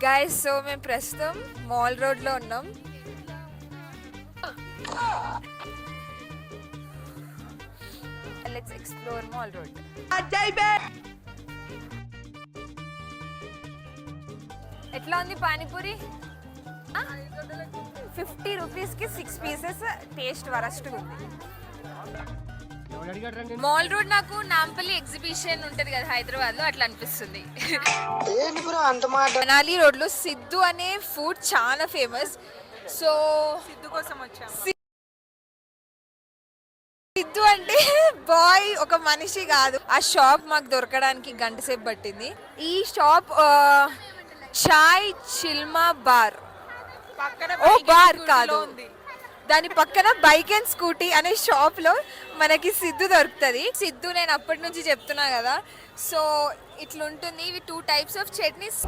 Guys so మేము ప్రస్తుతం mall రోడ్లో ఉన్నాం. Let's explore mall road. ఎట్లా ఉంది పానీపూరి? 50 రూపీస్కి 6 పీసెస్. టేస్ట్ వరస్ట్గా ఉంది. మాల్ రోడ్ నాకు నాంపల్లి ఎగ్జిబిషన్ ఉంటది కదా హైదరాబాద్ లో, అట్లా అనిపిస్తుంది. మనాలి రోడ్ లో సిద్ధు అనే ఫుడ్ చాలా ఫేమస్. సో సిద్ధు కోసం వచ్చాము. సిద్ధు అంటే బాయ్, ఒక మనిషి కాదు. ఆ షాప్ మాకు దొరకడానికి గంట సేపు పట్టింది. ఈ షాప్ చాయ్ చిల్మా బార్. ఓ బార్ కాదు, దాని పక్కన బైక్ అండ్ స్కూటీ అనే షాప్ లో మనకి సిద్ధు దొరుకుతుంది. సిద్ధు నేను అప్పటి నుంచి చెప్తున్నా కదా. సో ఇట్లుంటుంది. ఇవి 2 టైప్స్ ఆఫ్ చట్నీస్.